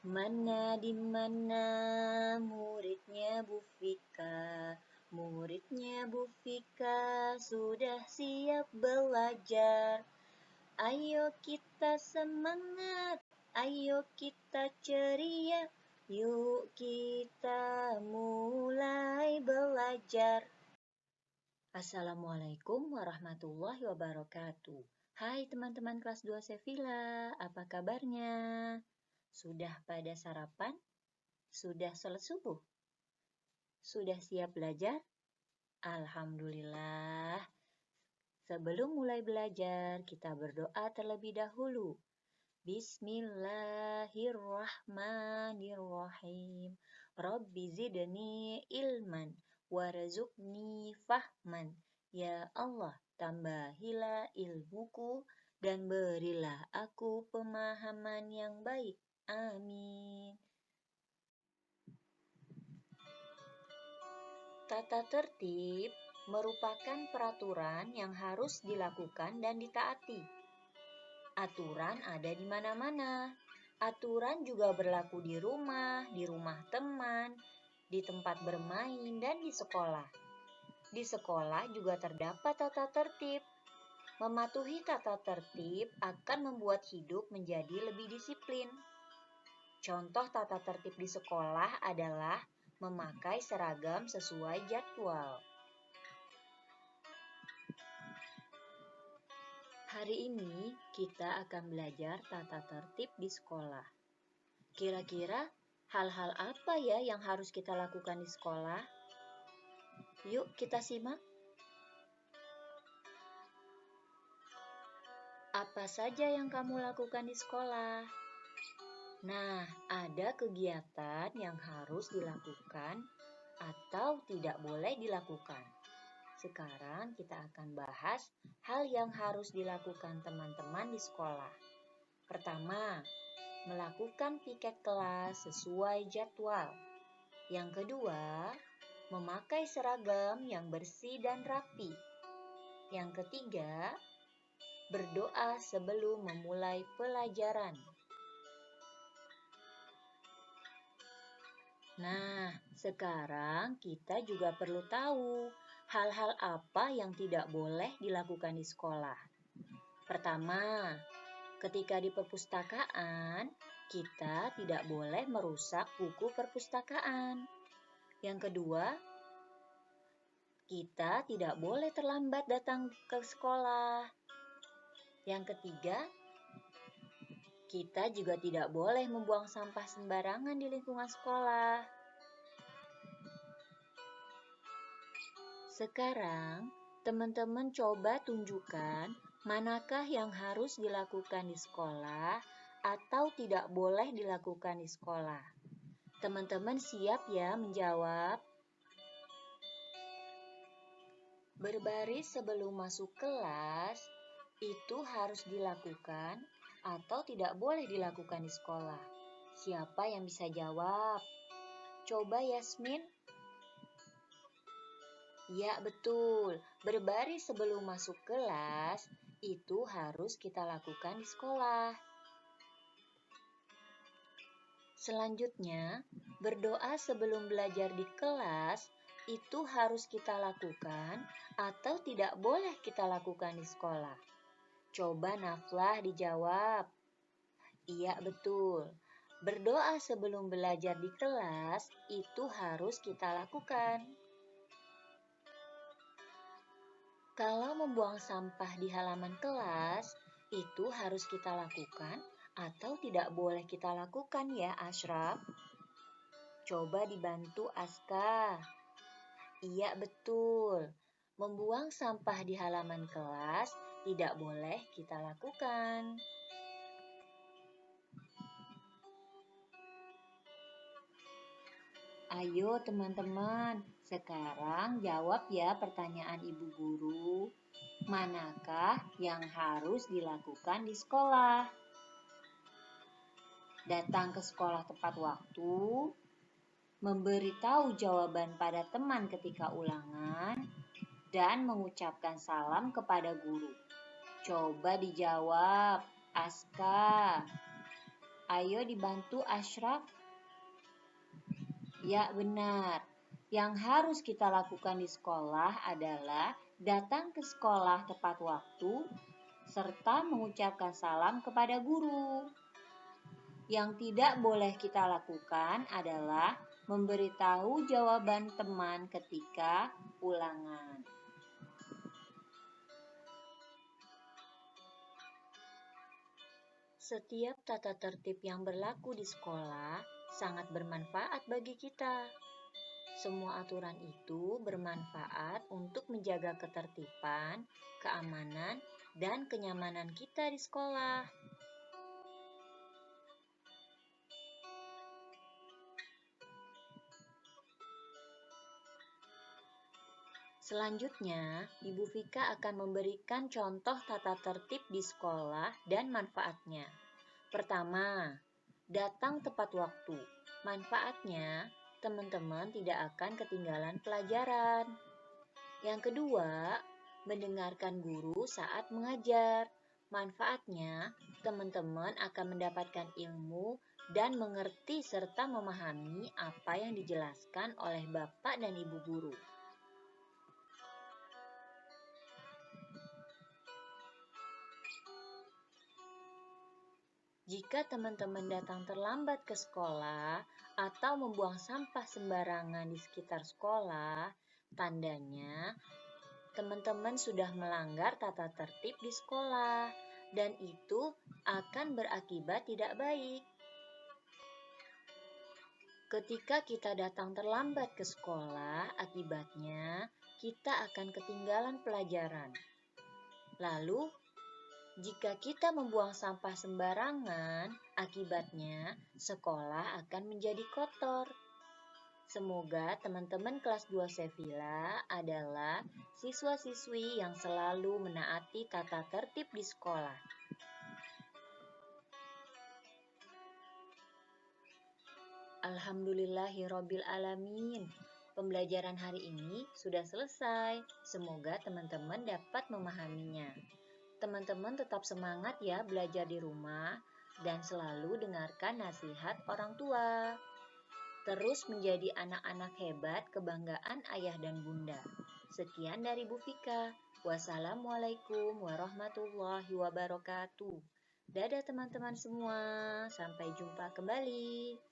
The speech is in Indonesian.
Mana di mana muridnya Bu Fika? Muridnya Bu Fika sudah siap belajar. Ayo kita semangat, ayo kita ceria. Yuk kita mulai belajar. Assalamualaikum warahmatullahi wabarakatuh. Hai teman-teman kelas 2 Sevilla, apa kabarnya? Sudah pada sarapan? Sudah sholat subuh? Sudah siap belajar? Alhamdulillah. Sebelum mulai belajar, kita berdoa terlebih dahulu. Bismillahirrahmanirrahim. Rabbi zidni ilman warzuqni fahman. Ya Allah, tambahilah ilmuku dan berilah aku pemahaman yang baik. Amin. Tata tertib merupakan peraturan yang harus dilakukan dan ditaati. Aturan ada di mana-mana. Aturan juga berlaku di rumah teman, di tempat bermain, dan di sekolah. Di sekolah juga terdapat tata tertib. Mematuhi tata tertib akan membuat hidup menjadi lebih disiplin. Contoh tata tertib di sekolah adalah memakai seragam sesuai jadwal. Hari ini kita akan belajar tata tertib di sekolah. Kira-kira hal-hal apa ya yang harus kita lakukan di sekolah? Yuk kita simak. Apa saja yang kamu lakukan di sekolah? Nah, ada kegiatan yang harus dilakukan atau tidak boleh dilakukan. Sekarang kita akan bahas hal yang harus dilakukan teman-teman di sekolah. Pertama, melakukan piket kelas sesuai jadwal. Yang kedua, memakai seragam yang bersih dan rapi. Yang ketiga, berdoa sebelum memulai pelajaran. Nah, sekarang kita juga perlu tahu hal-hal apa yang tidak boleh dilakukan di sekolah. Pertama, ketika di perpustakaan, kita tidak boleh merusak buku perpustakaan. Yang kedua, kita tidak boleh terlambat datang ke sekolah. Yang ketiga, kita juga tidak boleh membuang sampah sembarangan di lingkungan sekolah. Sekarang, teman-teman coba tunjukkan manakah yang harus dilakukan di sekolah atau tidak boleh dilakukan di sekolah. Teman-teman siap ya menjawab? Berbaris sebelum masuk kelas itu harus dilakukan atau tidak boleh dilakukan di sekolah. Siapa yang bisa jawab? Coba Yasmin. Ya, betul. Berbaris sebelum masuk kelas itu harus kita lakukan di sekolah. Selanjutnya, berdoa sebelum belajar di kelas itu harus kita lakukan atau tidak boleh kita lakukan di sekolah. Coba Naflah dijawab. Iya, betul. Berdoa sebelum belajar di kelas itu harus kita lakukan. Kalau membuang sampah di halaman kelas, itu harus kita lakukan atau tidak boleh kita lakukan ya Ashraf? Coba dibantu Aska. Iya betul, membuang sampah di halaman kelas tidak boleh kita lakukan. Ayo teman-teman, sekarang jawab ya pertanyaan Ibu Guru. Manakah yang harus dilakukan di sekolah? Datang ke sekolah tepat waktu, memberitahu jawaban pada teman ketika ulangan, dan mengucapkan salam kepada guru. Coba dijawab, Aska. Ayo dibantu Ashraf. Ya, benar. Yang harus kita lakukan di sekolah adalah datang ke sekolah tepat waktu serta mengucapkan salam kepada guru. Yang tidak boleh kita lakukan adalah memberitahu jawaban teman ketika ulangan. Setiap tata tertib yang berlaku di sekolah sangat bermanfaat bagi kita. Semua aturan itu bermanfaat untuk menjaga ketertiban, keamanan, dan kenyamanan kita di sekolah. Selanjutnya, Ibu Vika akan memberikan contoh tata tertib di sekolah dan manfaatnya. Pertama, datang tepat waktu. Manfaatnya, teman-teman tidak akan ketinggalan pelajaran. Yang kedua, mendengarkan guru saat mengajar. Manfaatnya, teman-teman akan mendapatkan ilmu dan mengerti serta memahami apa yang dijelaskan oleh Bapak dan Ibu guru. Jika teman-teman datang terlambat ke sekolah atau membuang sampah sembarangan di sekitar sekolah, tandanya teman-teman sudah melanggar tata tertib di sekolah dan itu akan berakibat tidak baik. Ketika kita datang terlambat ke sekolah, akibatnya kita akan ketinggalan pelajaran. Lalu, jika kita membuang sampah sembarangan, akibatnya sekolah akan menjadi kotor. Semoga teman-teman kelas 2 Sevilla adalah siswa-siswi yang selalu menaati tata tertib di sekolah. Alhamdulillahirabbil alamin. Pembelajaran hari ini sudah selesai. Semoga teman-teman dapat memahaminya. Teman-teman tetap semangat ya belajar di rumah dan selalu dengarkan nasihat orang tua. Terus menjadi anak-anak hebat kebanggaan ayah dan bunda. Sekian dari Bu Vika. Wassalamualaikum warahmatullahi wabarakatuh. Dadah teman-teman semua. Sampai jumpa kembali.